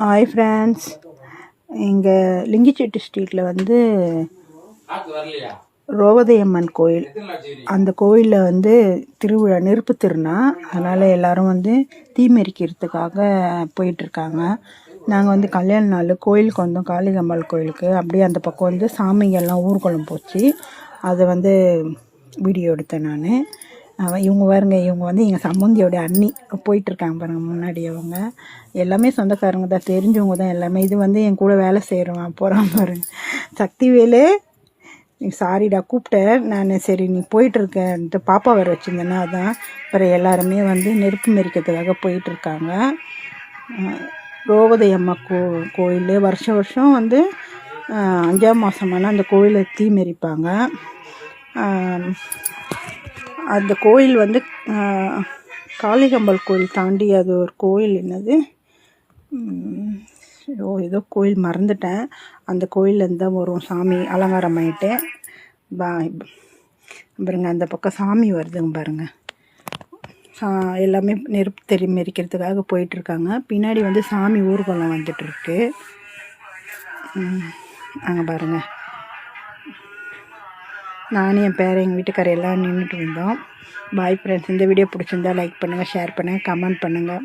Hi friends, இங்கே லிங்கிச்செட்டி ஸ்ட்ரீட்டில் வந்து ரோவதையம்மன் கோயில், அந்த கோயிலில் வந்து திருவிழா, நெருப்பு திருநா. அதனால் எல்லோரும் வந்து தீமெரிக்கிறதுக்காக போயிட்டுருக்காங்க. நாங்கள் வந்து கல்யாண நாள் கோயிலுக்கு வந்தோம், காளிகம்பாள் கோயிலுக்கு. அப்படியே அந்த பக்கம் வந்து சாமிங்கெல்லாம் ஊர்வலம் போச்சு. அதை வந்து வீடியோ எடுத்தேன் நான். இவங்க பாருங்க, இவங்க வந்து எங்கள் சம்மந்தியோடைய அண்ணி போயிட்டுருக்காங்க பாருங்கள். முன்னாடி அவங்க எல்லாமே சொந்தக்காரங்க தான், தெரிஞ்சவங்க தான் எல்லாமே. இது வந்து என் கூட வேலை செய்கிறவன் போகிறான் பாருங்க, சக்திவேலு. சாரிடா கூப்பிட்டேன் நான், சரி நீ போயிட்டுருக்கேன்ட்டு பாப்பா வர வச்சுருந்தேன்னா அதான். அப்புறம் எல்லாருமே வந்து நெருப்பு மெரிக்கிறதுக்காக போயிட்டுருக்காங்க. ரோவதையம்மா கோயில் வருஷம் வருஷம் வந்து 5ஆம் மாதமான அந்த கோயிலை தீ மெரிப்பாங்க. அந்த கோயில் வந்து காளிகம்பாள் கோயில் தாண்டி அது ஒரு கோயில், என்னது ஏதோ கோயில் மறந்துட்டேன். அந்த கோயிலேருந்து தான் வரும் சாமி அலங்காரம் ஆகிட்டு. பாருங்க அந்த பக்கம் சாமி வருதுங்க பாருங்கள். எல்லாமே நெருப்பு மெரிக்கிறதுக்காக போயிட்டுருக்காங்க. பின்னாடி வந்து சாமி ஊர்வலம் வந்துட்டுருக்கு. அங்கே பாருங்கள், நானும் என் பேரை எங்கள் வீட்டுக்காரெல்லாம் நின்றுட்டு இருந்தோம். பாய் ஃப்ரெண்ட்ஸ், இந்த வீடியோ பிடிச்சிருந்தா லைக் பண்ணுங்கள், ஷேர் பண்ணுங்கள், கமெண்ட் பண்ணுங்கள்.